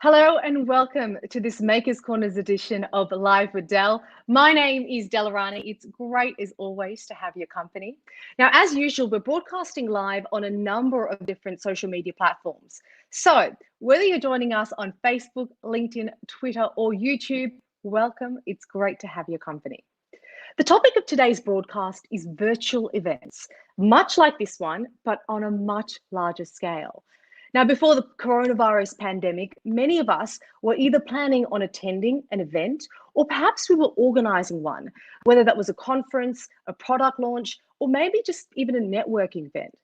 Hello and welcome to this Makers Corners edition of Live with Del. My name is Alannah. It's great as always to have your company. Now, as usual, we're broadcasting live on a number of different social media platforms. So whether you're joining us on Facebook, LinkedIn, Twitter, or YouTube, welcome. It's great to have your company. The topic of today's broadcast is virtual events, much like this one, but on a much larger scale. Now, before the coronavirus pandemic, many of us were either planning on attending an event or perhaps we were organizing one, whether that was a conference, a product launch, or maybe just even a networking event.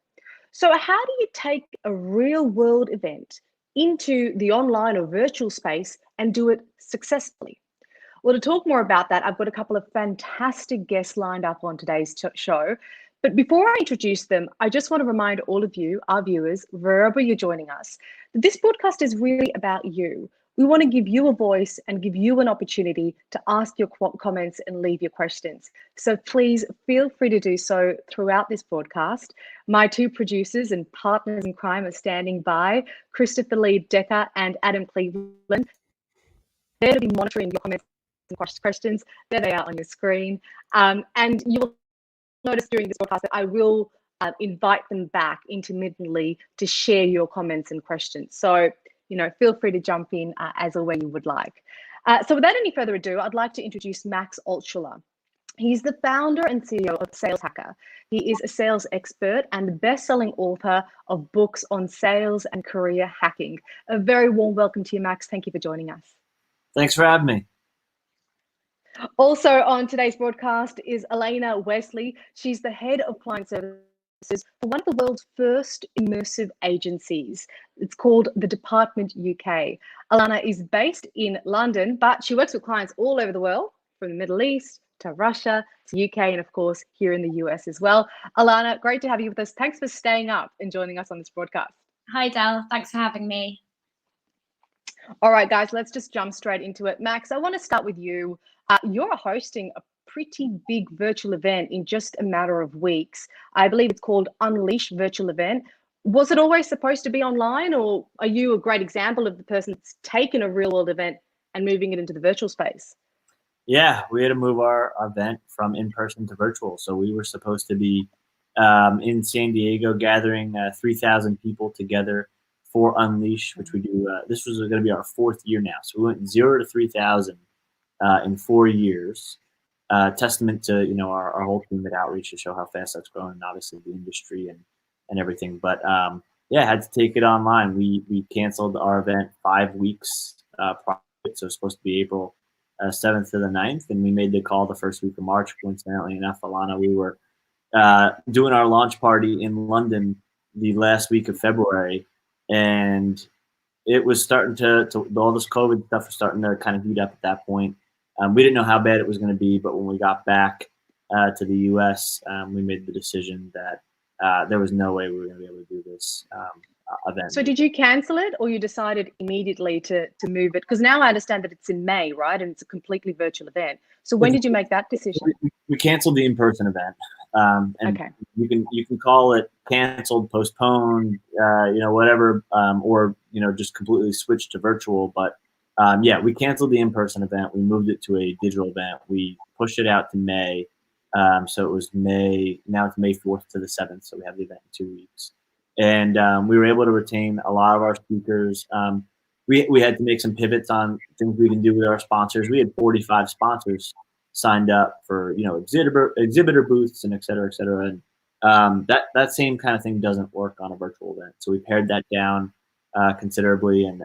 So, how do you take a real world event into the online or virtual space and do it successfully? Well, to talk more about that, I've got a couple of fantastic guests lined up on today's show. But before I introduce them, I just want to remind all of you, our viewers, wherever you're joining us, that this podcast is really about you. We want to give you a voice and give you an opportunity to ask your comments and leave your questions. So please feel free to do so throughout this broadcast. My two producers and partners in crime are standing by, Christopher Lee Decker and Adam Cleveland. They're to be monitoring your comments and questions. There they are on your screen. And you will notice during this broadcast that I will invite them back intermittently to share your comments and questions. So, feel free to jump in as or when you would like. So without any further ado, I'd like to introduce Max Altschuler. He's the founder and CEO of SalesHacker. He is a sales expert and the best-selling author of books on sales and career hacking. A very warm welcome to you, Max. Thank you for joining us. Thanks for having me. Also on today's broadcast is Alannah Wesley. She's the head of client services for one of the world's first immersive agencies. It's called The Department UK. Alannah is based in London, but she works with clients all over the world, from the Middle East to Russia to UK, and of course here in the US as well. Alannah, great to have you with us. Thanks for staying up and joining us on this broadcast. Hi, Del. Thanks for having me. All right, guys, let's just jump straight into it. Max, I want to start with you. You're hosting a pretty big virtual event in just a matter of weeks. I believe it's called Unleash Virtual Event. Was it always supposed to be online, or are you a great example of the person that's taken a real world event and moving it into the virtual space? Yeah, we had to move our event from in-person to virtual. So we were supposed to be in San Diego gathering 3,000 people together for Unleash, which we do. This was going to be our fourth year now. So we went 0 to 3,000 in 4 years. Testament to our whole team at Outreach to show how fast that's growing, and obviously the industry and everything. But yeah, had to take it online. We canceled our event 5 weeks prior, so it was supposed to be April 7th to the 9th, and we made the call the first week of March. Coincidentally enough, Alannah, we were doing our launch party in London the last week of February, and it was starting to all this COVID stuff was starting to kind of heat up at that point. We didn't know how bad it was going to be, but when we got back to the U.S., we made the decision that there was no way we were going to be able to do this event. So did you cancel it, or you decided immediately to move it? Because now I understand that it's in May, right? And it's a completely virtual event. So when did you make that decision? We canceled the in-person event. And okay. You can call it canceled, postponed, whatever, or just completely switched to virtual. But yeah, we canceled the in-person event. We moved it to a digital event. We pushed it out to May. So it was May. Now it's May 4th to the 7th. So we have the event in 2 weeks, and we were able to retain a lot of our speakers. We had to make some pivots on things we can do with our sponsors. We had 45 sponsors signed up for exhibitor booths and et cetera, et cetera. And that same kind of thing doesn't work on a virtual event. So we pared that down considerably, and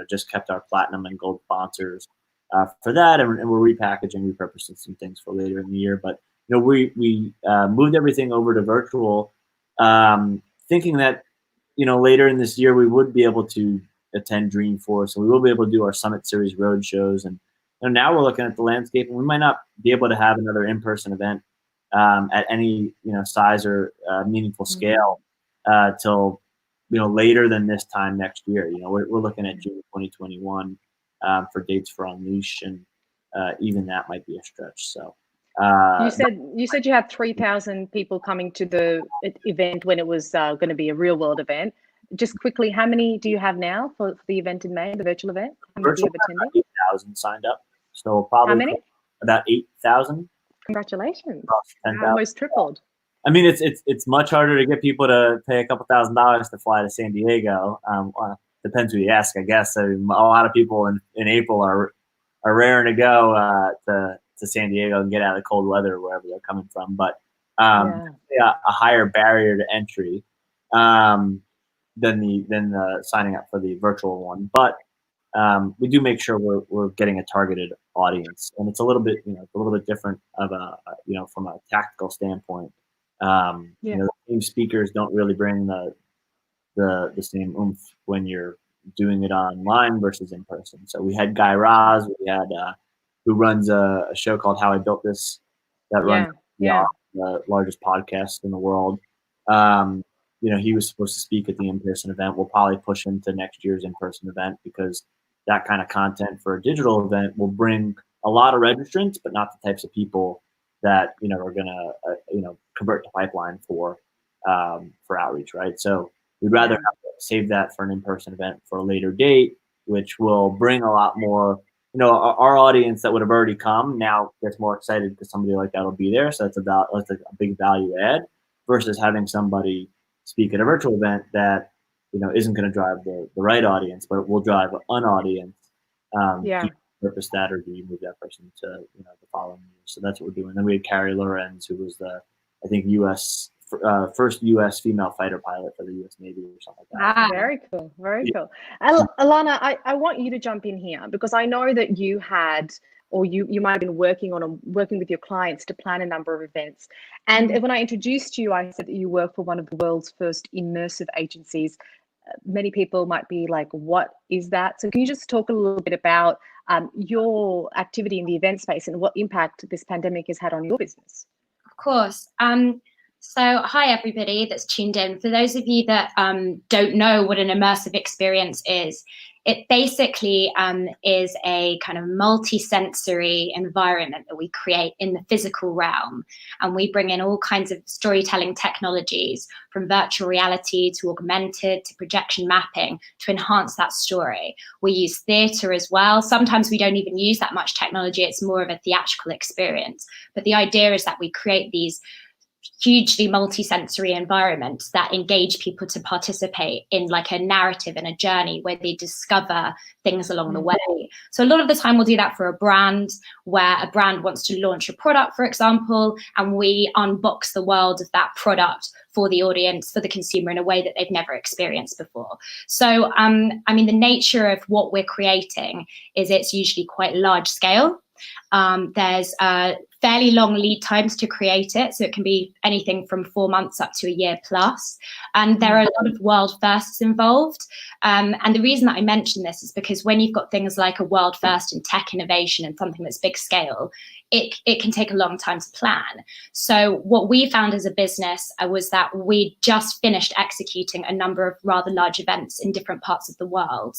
just kept our platinum and gold sponsors for that, and we're repackaging, repurposing some things for later in the year. But we moved everything over to virtual, thinking that later in this year we would be able to attend Dreamforce, and we will be able to do our Summit Series road shows. And now we're looking at the landscape, and we might not be able to have another in-person event at any size or meaningful scale till later than this time next year. We're looking at June 2021 for dates for Unleash, and even that might be a stretch. So you said you had 3,000 people coming to the event when it was going to be a real world event. Just quickly, how many do you have now for the event in May, the virtual event? How many do Virtual you have attending? 8,000 signed up. So probably How many? about 8,000. Congratulations. Across 10,000. Almost tripled. I mean, it's much harder to get people to pay a couple $1,000s to fly to San Diego. Well, depends who you ask, I guess. I mean, a lot of people in April are raring to go to San Diego and get out of the cold weather wherever they're coming from. But a higher barrier to entry than the signing up for the virtual one. But we do make sure we're getting a targeted audience, and it's a little bit different of from a tactical standpoint. The same speakers don't really bring the same oomph when you're doing it online versus in person. So we had Guy Raz, who runs a show called How I Built This, that runs the largest podcast in the world. He was supposed to speak at the in-person event. We'll probably push him to next year's in-person event because that kind of content for a digital event will bring a lot of registrants, but not the types of people that are going to convert to pipeline for outreach, right? So we'd rather save that for an in-person event for a later date, which will bring a lot more. Our audience that would have already come now gets more excited because somebody like that will be there. So that's a big value add versus having somebody speak at a virtual event that isn't going to drive the right audience, but it will drive an audience. Do you purpose that, or do you move that person to the following year? So that's what we're doing. Then we had Carrie Lorenz, who was U.S. First U.S. female fighter pilot for the U.S. Navy or something like that. Very cool. Very cool. Alannah, I want you to jump in here because I know that you had, or you might have been working with your clients to plan a number of events. And when I introduced you, I said that you work for one of the world's first immersive agencies. Many people might be like, what is that? So can you just talk a little bit about your activity in the event space and what impact this pandemic has had on your business? Of course. So hi, everybody that's tuned in. For those of you that don't know what an immersive experience is, it basically is a kind of multi-sensory environment that we create in the physical realm. And we bring in all kinds of storytelling technologies, from virtual reality to augmented to projection mapping, to enhance that story. We use theatre as well. Sometimes we don't even use that much technology. It's more of a theatrical experience. But the idea is that we create these hugely multi-sensory environments that engage people to participate in like a narrative and a journey where they discover things along the way. So a lot of the time we'll do that for a brand, where a brand wants to launch a product, for example, and we unbox the world of that product for the audience, for the consumer, in a way that they've never experienced before. So I mean, the nature of what we're creating is it's usually quite large scale. There's fairly long lead times to create it. So it can be anything from 4 months up to a year plus. And there are a lot of world firsts involved. And the reason that I mention this is because when you've got things like a world first in tech innovation and something that's big scale, it can take a long time to plan. So what we found as a business was that we just finished executing a number of rather large events in different parts of the world.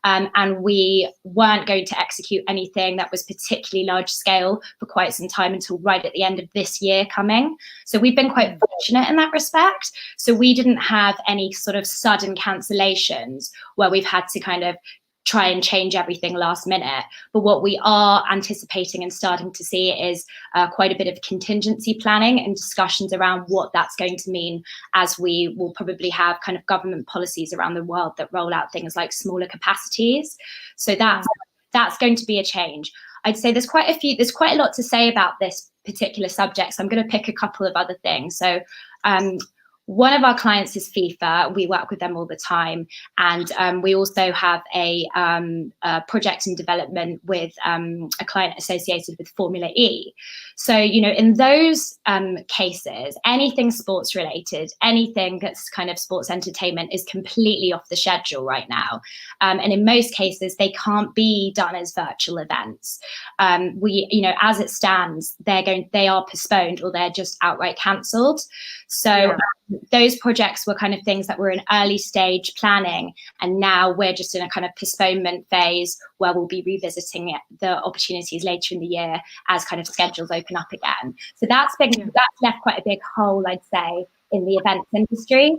And we weren't going to execute anything that was particularly large scale for quite some time until right at the end of this year coming. So we've been quite fortunate in that respect. So we didn't have any sort of sudden cancellations where we've had to kind of try and change everything last minute. But what we are anticipating and starting to see is quite a bit of contingency planning and discussions around what that's going to mean, as we will probably have kind of government policies around the world that roll out things like smaller capacities. So that's going to be a change. I'd say there's quite a lot to say about this particular subject. So I'm going to pick a couple of other things. So one of our clients is FIFA. We work with them all the time. And we also have a project in development with a client associated with Formula E. So, in those cases, anything sports related, anything that's kind of sports entertainment is completely off the schedule right now. And in most cases, they can't be done as virtual events. As it stands, they are postponed or they're just outright cancelled. So those projects were kind of things that were in early stage planning, and now we're just in a kind of postponement phase where we'll be revisiting the opportunities later in the year as kind of schedules open up again. So that's left quite a big hole, I'd say, in the events industry.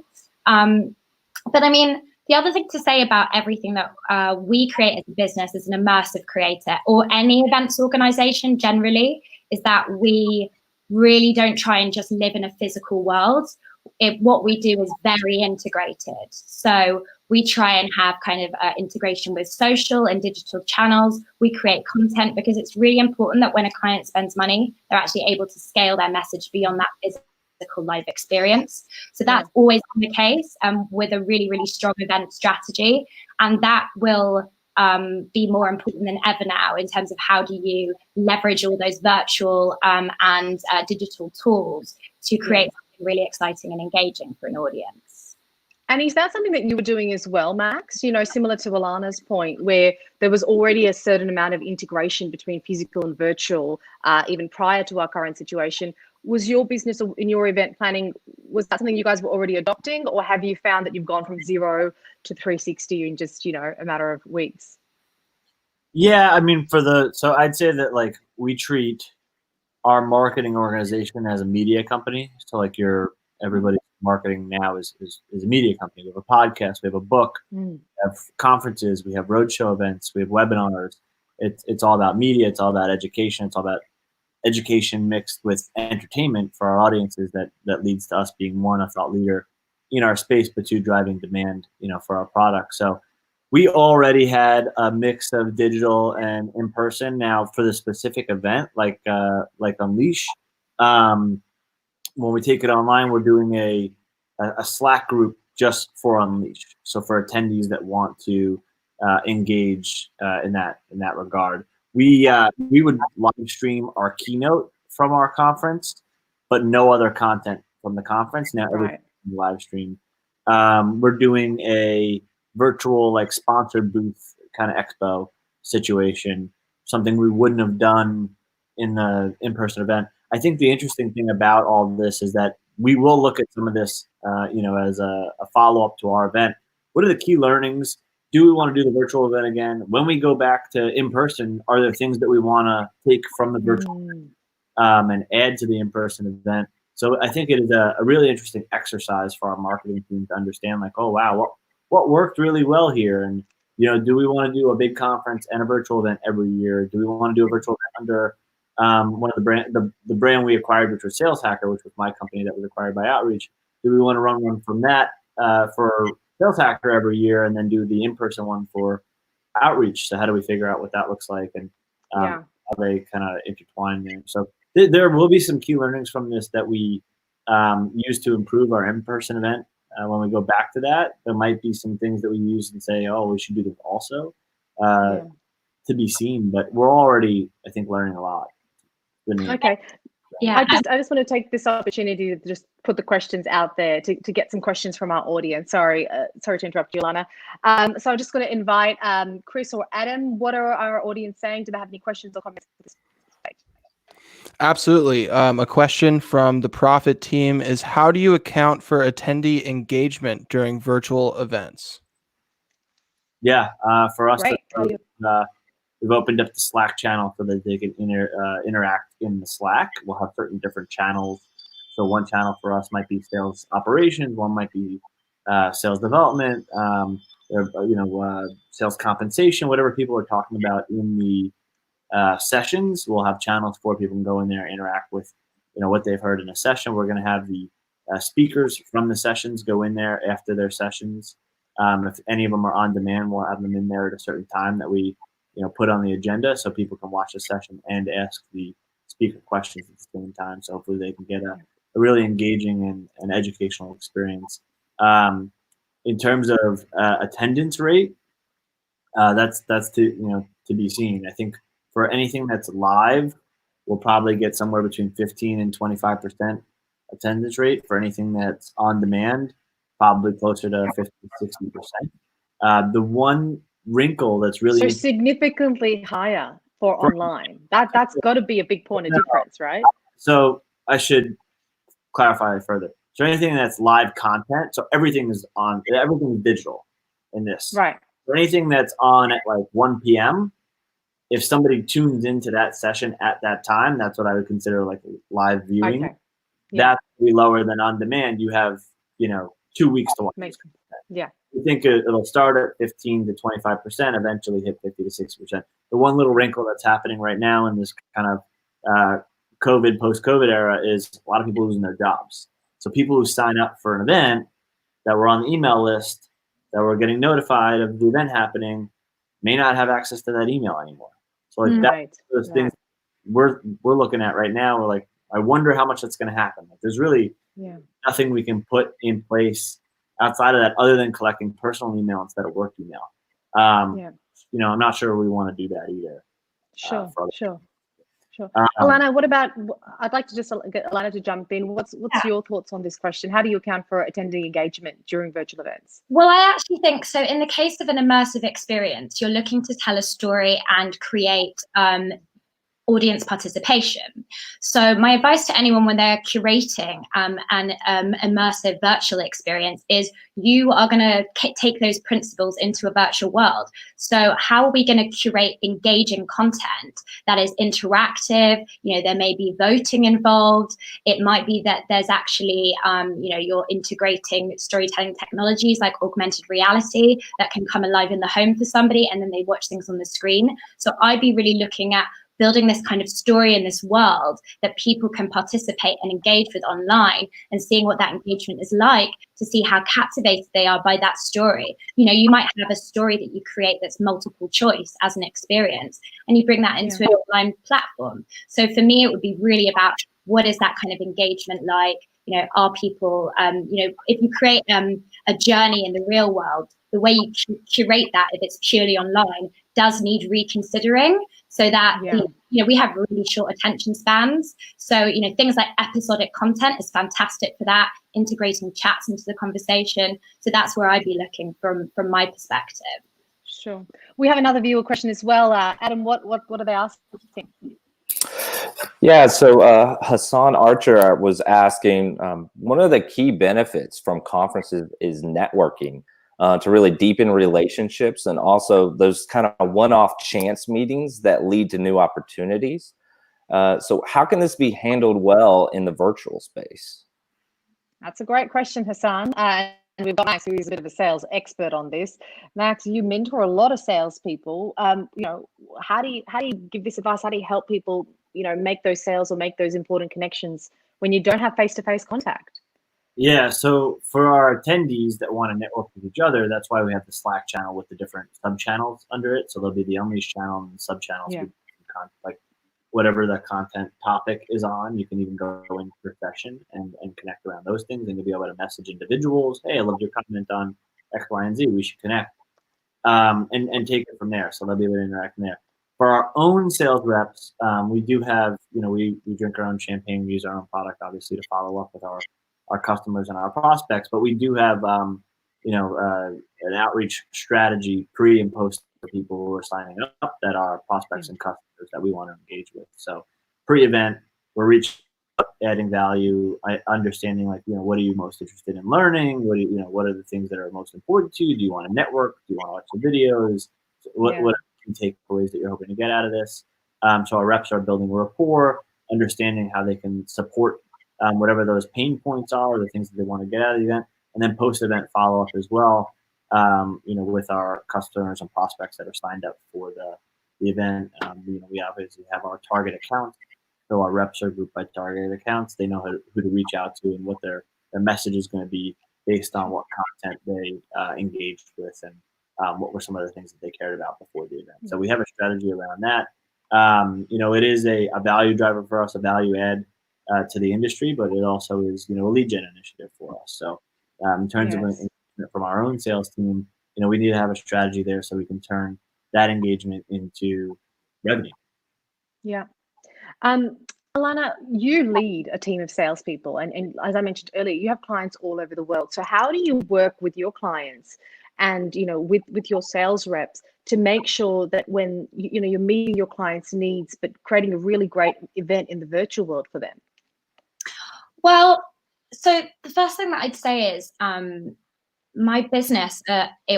But I mean, the other thing to say about everything that we create as a business, as an immersive creator, or any events organization generally, is that we really don't try and just live in a physical world. What we do is very integrated. So we try and have kind of integration with social and digital channels. We create content because it's really important that when a client spends money, they're actually able to scale their message beyond that physical live experience. So that's always been the case with a really, really strong event strategy. And that will be more important than ever now in terms of how do you leverage all those virtual and digital tools to create something really exciting and engaging for an audience. And is that something that you were doing as well, Max? You know, similar to Alannah's point, where there was already a certain amount of integration between physical and virtual, even prior to our current situation. Was your business in your event planning, was that something you guys were already adopting, or have you found that you've gone from 0 to 360 in just, you know, a matter of weeks? Yeah, I mean, so I'd say that like we treat our marketing organization as a media company. So like everybody's marketing now is a media company. We have a podcast, we have a book, we have conferences, we have roadshow events, we have webinars. It's all about media. It's all about education. It's all about education mixed with entertainment for our audiences that leads to us being one, if not leader in our space, but two, driving demand, you know, for our product. So we already had a mix of digital and in person. Now for the specific event, like Unleash, when we take it online, we're doing a Slack group just for Unleash. So for attendees that want to engage in that regard. We would live stream our keynote from our conference, but no other content from the conference. Now everything live stream. We're doing a virtual like sponsored booth kind of expo situation, something we wouldn't have done in the in-person event. I think the interesting thing about all of this is that we will look at some of this, you know, as a follow-up to our event. What are the key learnings? Do we want to do the virtual event again? When we go back to in-person, are there things that we want to take from the virtual event, and add to the in-person event? So I think it is a really interesting exercise for our marketing team to understand, like, oh, wow, what worked really well here? And, you know, do we want to do a big conference and a virtual event every year? Do we want to do a virtual event under one of the brand we acquired, which was SalesHacker, which was my company that was acquired by Outreach? Do we want to run one from that for SalesHacker every year and then do the in-person one for Outreach? So how do we figure out what that looks like and how they kind of intertwine there? So there will be some key learnings from this that we use to improve our in-person event. When we go back to that, there might be some things that we use and say, oh, we should do this also, to be seen. But we're already, I think, learning a lot. Okay. Yeah, I just want to take this opportunity to just put the questions out there to get some questions from our audience. Sorry to interrupt you, Alannah. So I'm just going to invite Chris or Adam. What are our audience saying? Do they have any questions or comments at this stage? Absolutely. A question from the Profit team is, how do you account for attendee engagement during virtual events? Yeah, for us, we've opened up the Slack channel so that they can interact in the Slack. We'll have certain different channels. So one channel for us might be sales operations, one might be sales development, sales compensation, whatever people are talking about in the sessions. We'll have channels for people to go in there and interact with, you know, what they've heard in a session. We're going to have the speakers from the sessions go in there after their sessions. If any of them are on demand, we'll have them in there at a certain time that we, you know, put on the agenda so people can watch the session and ask the speaker questions at the same time. So hopefully they can get a really engaging and educational experience. In terms of attendance rate, that's to be seen. I think for anything that's live, we'll probably get somewhere between 15 and 25% attendance rate. For anything that's on demand, probably closer to 50 to 60%. The one wrinkle that's really so significantly higher for online. That's got to be a big point of difference, right? So I should clarify further. So anything that's live content, so everything is digital in this. Right. So anything that's on at like 1 p.m., if somebody tunes into that session at that time, that's what I would consider like live viewing. Okay. Yeah. That's way lower than on demand. You have, 2 weeks to watch. Yeah. We think it'll start at 15 to 25%, eventually hit 50 to 60%. The one little wrinkle that's happening right now in this kind of post-COVID era is a lot of people losing their jobs. So people who sign up for an event that were on the email list, that were getting notified of the event happening, may not have access to that email anymore. So like that's those things we're looking at right now. We're like, I wonder how much that's going to happen. Like, there's really nothing we can put in place outside of that other than collecting personal email instead of work email. You know, I'm not sure we want to do that either. Sure. Alannah, what about, I'd like to just get Alannah to jump in. What's your thoughts on this question? How do you account for attendee engagement during virtual events? Well, I actually think so. In the case of an immersive experience, you're looking to tell a story and create audience participation. So my advice to anyone when they're curating an immersive virtual experience is you are going to take those principles into a virtual world. So how are we going to curate engaging content that is interactive? You know, there may be voting involved. It might be that there's actually, you know, you're integrating storytelling technologies like augmented reality that can come alive in the home for somebody and then they watch things on the screen. So I'd be really looking at building this kind of story in this world that people can participate and engage with online and seeing what that engagement is like to see how captivated they are by that story. You know, you might have a story that you create that's multiple choice as an experience and you bring that into an online platform. So for me, it would be really about what is that kind of engagement like? You know, are people, you know, if you create a journey in the real world, the way you curate that, if it's purely online, does need reconsidering so that, you know, we have really short attention spans. So, you know, things like episodic content is fantastic for that, integrating chats into the conversation. So that's where I'd be looking from my perspective. Sure. We have another viewer question as well. Adam, what are they asking? Yeah, so Hassan Archer was asking, one of the key benefits from conferences is networking to really deepen relationships and also those kind of one-off chance meetings that lead to new opportunities. So how can this be handled well in the virtual space? That's a great question, Hassan. And we've got Max, who's a bit of a sales expert on this. Max, you mentor a lot of salespeople. You know, how do you give this advice? How do you help people, you know, make those sales or make those important connections when you don't have face-to-face contact? Yeah, so for our attendees that want to network with each other, that's why we have the Slack channel with the different sub-channels under it. So there'll be the Unleash channel and the sub-channels. Like whatever the content topic is on, you can even go into your session and connect around those things. And you'll be able to message individuals, hey, I loved your comment on X, Y, and Z. We should connect. And take it from there. So they'll be able to interact from there. For our own sales reps, we do have, you know, we drink our own champagne. We use our own product, obviously, to follow up with our customers and our prospects, but we do have, you know, an outreach strategy pre and post for people who are signing up that are prospects and customers that we want to engage with. So pre-event, we're reaching out, adding value, understanding, like, you know, what are you most interested in learning? What are the things that are most important to you? Do you want to network? Do you want to watch the videos? What are the key takeaways that you're hoping to get out of this? So our reps are building rapport, understanding how they can support whatever those pain points are, or the things that they want to get out of the event, and then post-event follow-up as well. You know, with our customers and prospects that are signed up for the event. You know, we obviously have our target accounts, so our reps are grouped by targeted accounts. They know who to reach out to and what their message is going to be based on what content they engaged with and what were some of the things that they cared about before the event. So we have a strategy around that. You know, it is a value driver for us, a value add to the industry, but it also is, you know, a lead gen initiative for us. So in terms of engagement from our own sales team, you know, we need to have a strategy there so we can turn that engagement into revenue. Yeah. Alannah, you lead a team of salespeople, and as I mentioned earlier, you have clients all over the world. So how do you work with your clients and, you know, with your sales reps to make sure that when, you know, you're meeting your clients' needs, but creating a really great event in the virtual world for them? Well, so the first thing that I'd say is my business,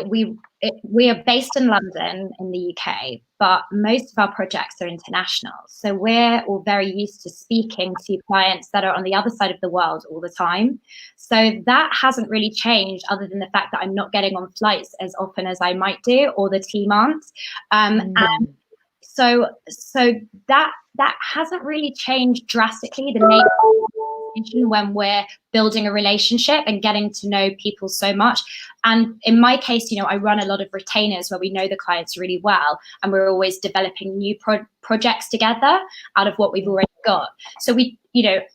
we are based in London in the UK, but most of our projects are international. So we're all very used to speaking to clients that are on the other side of the world all the time. So that hasn't really changed, other than the fact that I'm not getting on flights as often as I might do, or the team aren't. And so that hasn't really changed drastically, the nature of when we're building a relationship and getting to know people so much. And in my case, I run a lot of retainers where we know the clients really well, and we're always developing new projects together out of what we've already got. So we,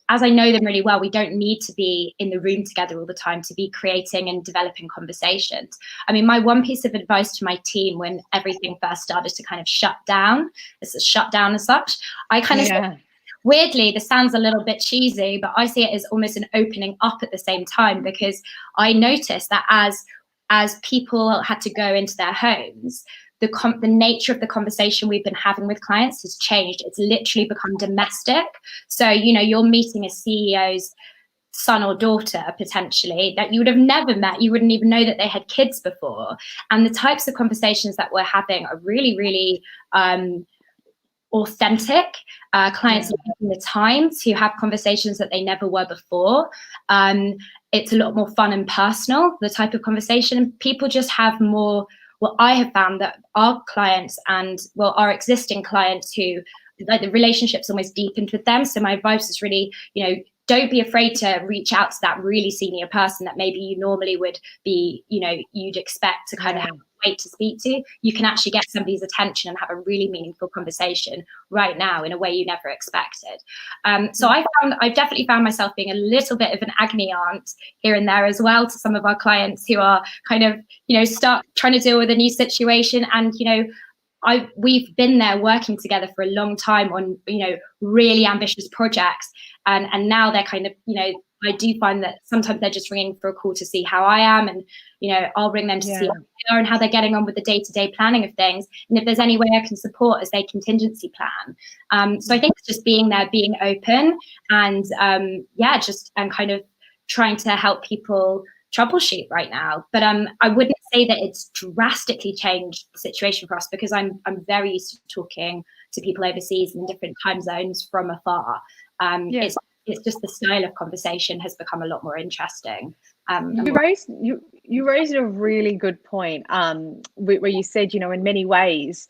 as I know them really well, we don't need to be in the room together all the time to be creating and developing conversations. I mean, my one piece of advice to my team when everything first started to kind of shut down, it's a shutdown as such, I kind of said, weirdly, this sounds a little bit cheesy, but I see it as almost an opening up at the same time, because I noticed that as people had to go into their homes, the nature of the conversation we've been having with clients has changed. It's literally become domestic. So, you're meeting a CEO's son or daughter potentially that you would have never met. You wouldn't even know that they had kids before. And the types of conversations that we're having are really, really authentic. Clients are taking the time to have conversations that they never were before. It's a lot more fun and personal, the type of conversation. People just have more. Well, I have found that our clients and our existing clients who, like, the relationship's almost deepened with them. So my advice is really, don't be afraid to reach out to that really senior person that maybe you normally would be, you'd expect to kind of have to wait to speak to. You can actually get somebody's attention and have a really meaningful conversation right now in a way you never expected. So I've definitely found myself being a little bit of an agony aunt here and there as well to some of our clients who are kind of, start trying to deal with a new situation. And, we've been there working together for a long time on, really ambitious projects. And now they're kind of, I do find that sometimes they're just ringing for a call to see how I am. And, I'll ring them to see how they are and how they're getting on with the day-to-day planning of things. And if there's any way I can support as they contingency plan. So I think it's just being there, being open, and and kind of trying to help people troubleshoot right now. But I wouldn't say that it's drastically changed the situation for us, because I'm very used to talking to people overseas in different time zones from afar. It's just the style of conversation has become a lot more interesting. You raised a really good point, where you said, in many ways,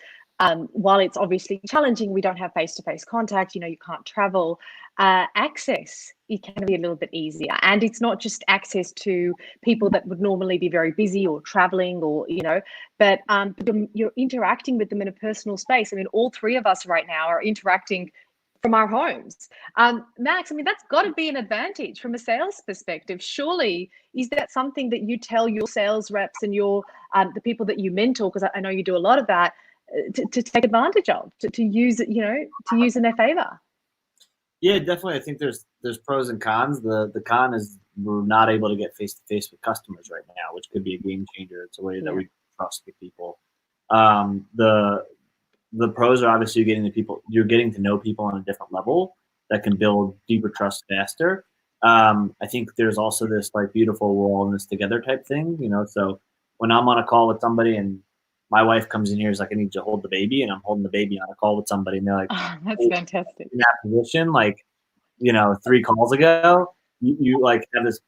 while it's obviously challenging, we don't have face-to-face contact, you can't travel, access, it can be a little bit easier. And it's not just access to people that would normally be very busy or traveling, or, but you're interacting with them in a personal space. I mean, all three of us right now are interacting from our homes. Max, I mean, that's got to be an advantage from a sales perspective. Surely, is that something that you tell your sales reps and your the people that you mentor, because I know you do a lot of that, to take advantage of, to use it, to use in their favor? Yeah, definitely. I think there's pros and cons. The con is we're not able to get face-to-face with customers right now, which could be a game changer. It's a way that we trust with people. The pros are obviously you're getting to know people on a different level that can build deeper trust faster. I think there's also this like beautiful we're all in this together type thing, so when I'm on a call with somebody and my wife comes in here, is like, I need to hold the baby, and I'm holding the baby on a call with somebody, and they're like, oh, that's fantastic. In that position, like, 3 calls ago, you like have this,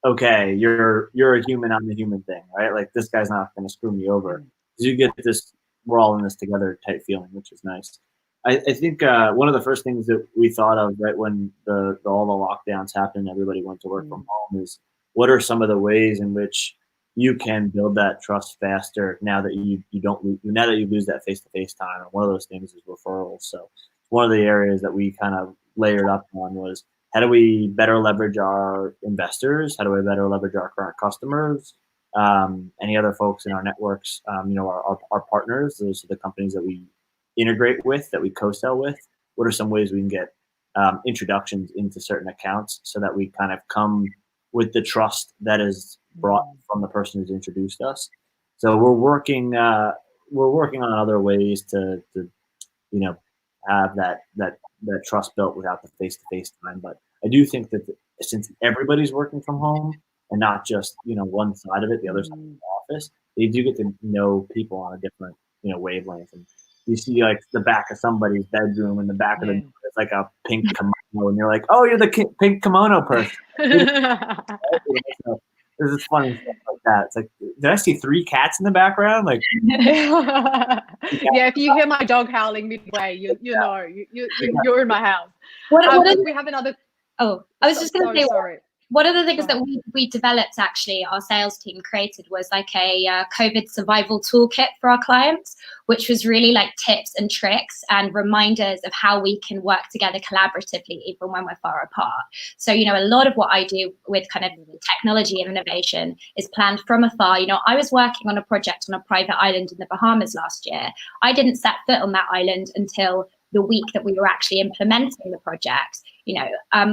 okay, you're a human, I'm the human thing, right? Like, this guy's not going to screw me over. Because you get this, we're all in this together type feeling, which is nice. I think one of the first things that we thought of right when all the lockdowns happened, everybody went to work from home, is what are some of the ways in which you can build that trust faster now that you lose that face-to-face time. And one of those things is referrals. So one of the areas that we kind of layered up on was, how do we better leverage our investors? How do we better leverage our current customers? Any other folks in our networks, our partners, those are the companies that we integrate with, that we co-sell with. What are some ways we can get introductions into certain accounts so that we kind of come with the trust that is brought from the person who's introduced us? So we're working on other ways to have that trust built without the face-to-face time. But I do think that since everybody's working from home, and not just, one side of it, the other side of the office. They do get to know people on a different, wavelength. And you see like the back of somebody's bedroom, and the back of the door is like a pink kimono, and you're like, oh, you're the pink kimono person. So, there's this funny stuff like that. It's like, did I see 3 cats in the background? Like, yeah, if you hear my dog howling midway, you're in my house. We have another. Oh, I was just going to say, sorry. One of the things that we developed, actually, our sales team created, was like a COVID survival toolkit for our clients, which was really like tips and tricks and reminders of how we can work together collaboratively, even when we're far apart. So, a lot of what I do with kind of technology and innovation is planned from afar. I was working on a project on a private island in the Bahamas last year. I didn't set foot on that island until the week that we were actually implementing the project.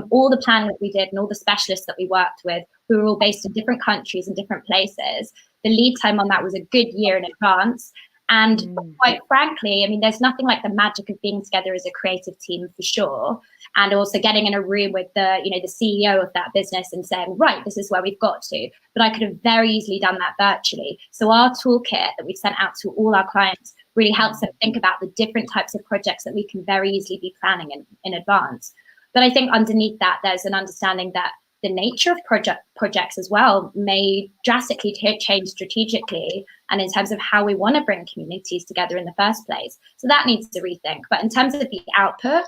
All the planning that we did and all the specialists that we worked with, we were all based in different countries and different places. The lead time on that was a good year in advance. And quite frankly, there's nothing like the magic of being together as a creative team, for sure. And also getting in a room with the CEO of that business and saying, right, this is where we've got to. But I could have very easily done that virtually. So our toolkit that we sent out to all our clients really helps them think about the different types of projects that we can very easily be planning in advance. But I think underneath that, there's an understanding that the nature of projects as well may drastically change strategically and in terms of how we want to bring communities together in the first place. So that needs to rethink. But in terms of the output,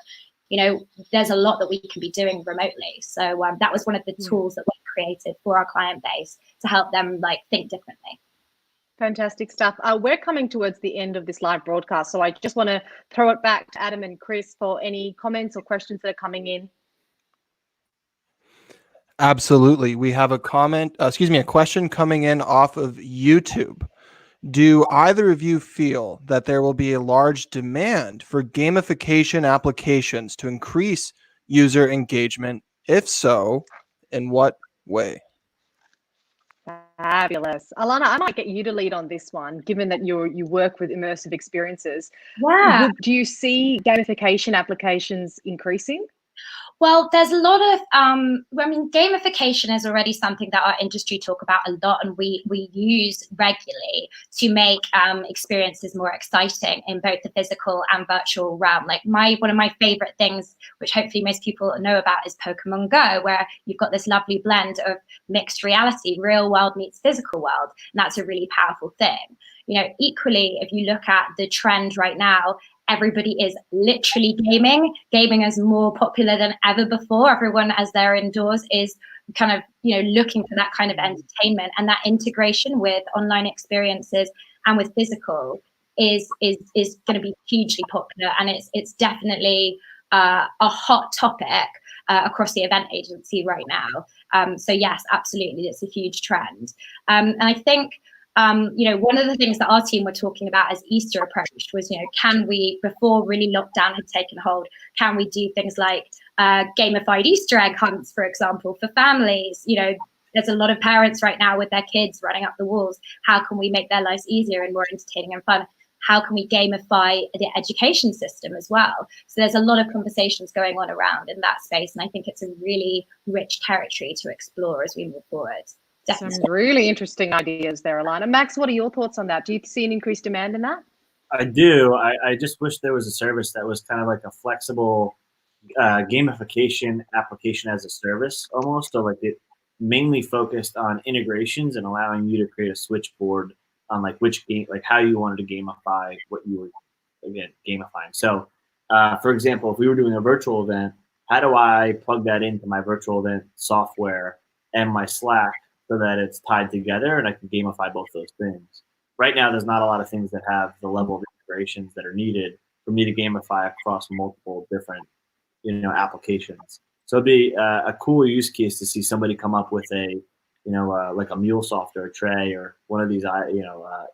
there's a lot that we can be doing remotely. So that was one of the tools that we created for our client base to help them think differently. Fantastic stuff. We're coming towards the end of this live broadcast, so I just want to throw it back to Adam and Chris for any comments or questions that are coming in. Absolutely. We have a question coming in off of YouTube. Do either of you feel that there will be a large demand for gamification applications to increase user engagement? If so, in what way? Fabulous. Alannah, I might get you to lead on this one, given that you work with immersive experiences. Yeah. Do you see gamification applications increasing? Well, there's a lot of, gamification is already something that our industry talk about a lot, and we use regularly to make experiences more exciting in both the physical and virtual realm. Like one of my favorite things, which hopefully most people know about, is Pokemon Go, where you've got this lovely blend of mixed reality, real world meets physical world, and that's a really powerful thing. Equally, if you look at the trend right now, everybody is literally gaming. Gaming is more popular than ever before. Everyone, as they're indoors, is kind of, looking for that kind of entertainment, and that integration with online experiences and with physical is going to be hugely popular. And it's definitely a hot topic across the event agency right now. So yes, absolutely, it's a huge trend. And I think, one of the things that our team were talking about as Easter approached was, can we, before really lockdown had taken hold, can we do things like gamified Easter egg hunts, for example, for families? There's a lot of parents right now with their kids running up the walls. How can we make their lives easier and more entertaining and fun? How can we gamify the education system as well? So there's a lot of conversations going on around in that space. And I think it's a really rich territory to explore as we move forward. Definitely. Some really interesting ideas there, Alannah. Max, what are your thoughts on that? Do you see an increased demand in that? I do. I just wish there was a service that was kind of like a flexible gamification application as a service almost. So like it mainly focused on integrations and allowing you to create a switchboard on like which game, like how you wanted to gamify what you were, again, gamifying. So for example, if we were doing a virtual event, how do I plug that into my virtual event software and my Slack so that it's tied together and I can gamify both those things? Right now, there's not a lot of things that have the level of integrations that are needed for me to gamify across multiple different, applications. So it'd be a cool use case to see somebody come up with a, like a MuleSoft or a Tray or one of these,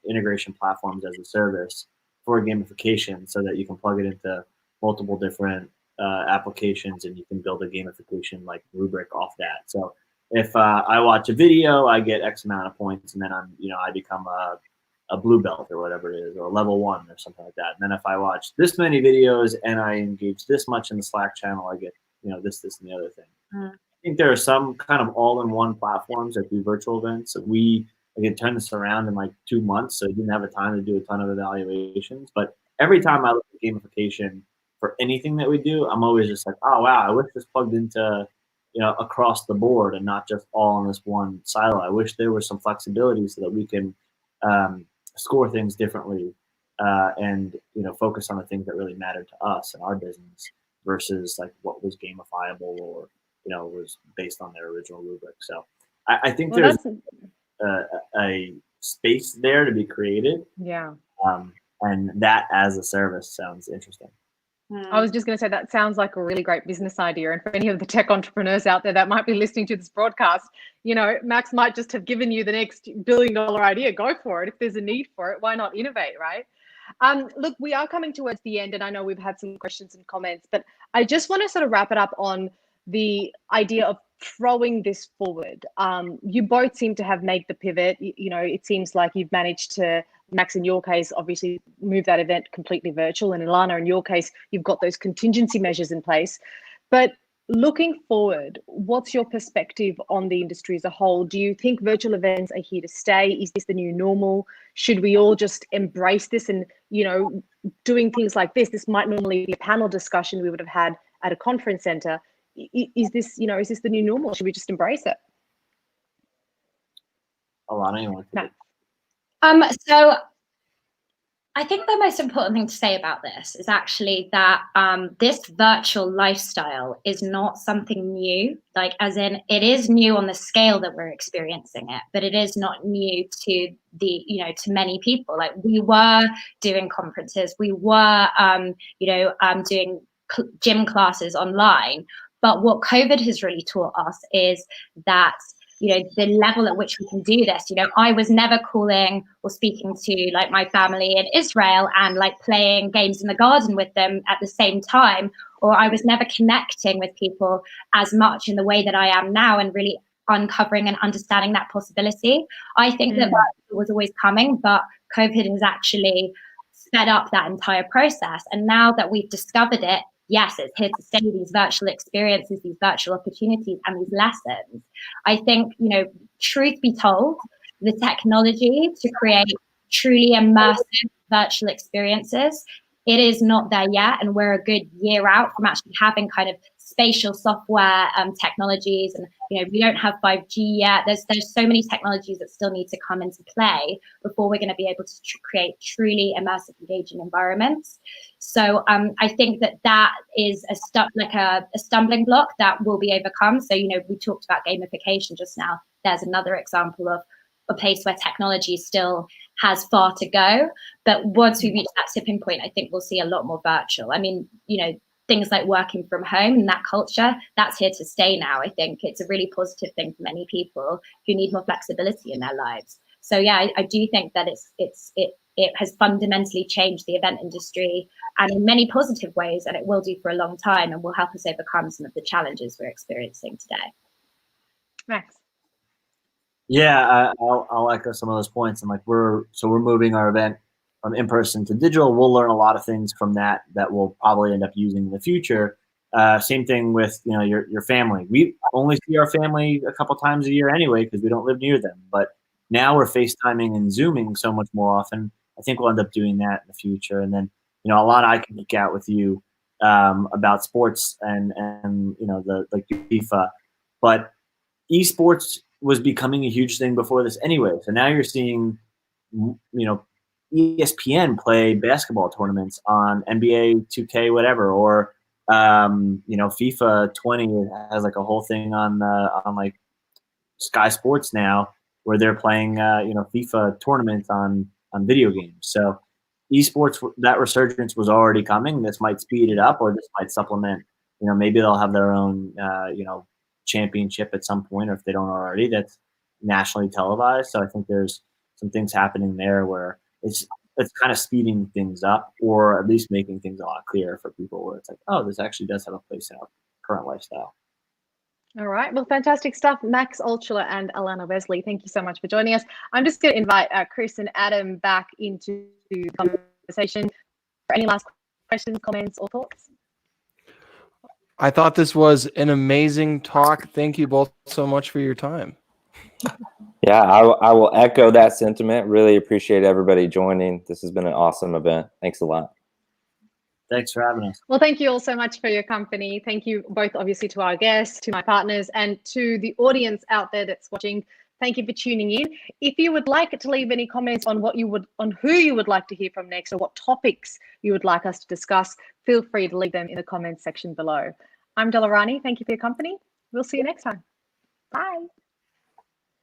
integration platforms as a service for gamification, so that you can plug it into multiple different applications and you can build a gamification like rubric off that. So if I watch a video, I get X amount of points, and then I become a blue belt or whatever it is, or a level 1 or something like that. And then if I watch this many videos and I engage this much in the Slack channel, I get, this, and the other thing. think there are some kind of all-in-one platforms that do virtual events. We can turn this around in like 2 months, so you didn't have a time to do a ton of evaluations. But every time I look at gamification for anything that we do, I'm always just like, oh wow, I wish this plugged into, across the board and not just all in this one silo. I wish there was some flexibility so that we can score things differently and focus on the things that really matter to us and our business versus like what was gamifiable or was based on their original rubric. So I think there's a space there to be created. Yeah. And that as a service sounds interesting. I was just going to say that sounds like a really great business idea. And for any of the tech entrepreneurs out there that might be listening to this broadcast, Max might just have given you the next $1 billion idea. Go for it. If there's a need for it, why not innovate, right? Look, we are coming towards the end, and I know we've had some questions and comments, but I just want to sort of wrap it up on the idea of throwing this forward. You both seem to have made the pivot. It seems like you've managed to, Max, in your case, obviously move that event completely virtual, and Alannah, in your case, you've got those contingency measures in place. But looking forward, what's your perspective on the industry as a whole? Do you think virtual events are here to stay? Is this the new normal? Should we all just embrace this and, doing things like this might normally be a panel discussion we would have had at a conference center. Is this the new normal? Should we just embrace it? Alannah, you want to? So I think the most important thing to say about this is actually that this virtual lifestyle is not something new, like as in it is new on the scale that we're experiencing it, but it is not new to to many people. Like we were doing conferences, we were, doing gym classes online. But what COVID has really taught us is that the level at which we can do this. I was never calling or speaking to like my family in Israel and like playing games in the garden with them at the same time, or I was never connecting with people as much in the way that I am now and really uncovering and understanding that possibility. I think that was always coming, but COVID has actually sped up that entire process. And now that we've discovered it, yes, it's here to stay, these virtual experiences, these virtual opportunities, and these lessons. I think, truth be told, the technology to create truly immersive virtual experiences, it is not there yet. And we're a good year out from actually having kind of spatial software technologies. And, we don't have 5G yet. There's so many technologies that still need to come into play before we're going to be able to create truly immersive, engaging environments. So I think that is a stumbling block that will be overcome. So, we talked about gamification just now. There's another example of a place where technology still has far to go. But once we reach that tipping point, I think we'll see a lot more virtual. I mean, things like working from home and that culture, that's here to stay now. I think it's a really positive thing for many people who need more flexibility in their lives. So yeah, I do think that it has fundamentally changed the event industry, and in many positive ways, and it will do for a long time, and will help us overcome some of the challenges we're experiencing today. Max. Yeah, I'll echo some of those points. And like we're moving our event from in-person to digital. We'll learn a lot of things from that we'll probably end up using in the future. Same thing with your family. We only see our family a couple times a year anyway because we don't live near them. But now we're FaceTiming and Zooming so much more often. I think we'll end up doing that in the future. And then Alannah, I can geek out with you about sports and the FIFA, but esports was becoming a huge thing before this anyway. So now you're seeing ESPN play basketball tournaments on NBA 2K, whatever, or FIFA 20 has like a whole thing on like Sky Sports now where they're playing FIFA tournaments on video games. So esports, that resurgence was already coming. This might speed it up, or this might supplement. Maybe they'll have their own championship at some point, or if they don't already, that's nationally televised. So I think there's some things happening there where it's kind of speeding things up, or at least making things a lot clearer for people where it's like, oh, this actually does have a place in our current lifestyle. All right. Well, fantastic stuff. Max Altschuler and Alannah Wesley, thank you so much for joining us. I'm just going to invite Chris and Adam back into the conversation. For any last questions, comments, or thoughts? I thought this was an amazing talk. Thank you both so much for your time. Yeah, I will echo that sentiment. Really appreciate everybody joining. This has been an awesome event. Thanks a lot. Thanks for having us. Well, thank you all so much for your company. Thank you both, obviously, to our guests, to my partners, and to the audience out there that's watching. Thank you for tuning in. If you would like to leave any comments on who you would like to hear from next, or what topics you would like us to discuss, feel free to leave them in the comments section below. I'm Alannah. Thank you for your company. We'll see you next time. Bye.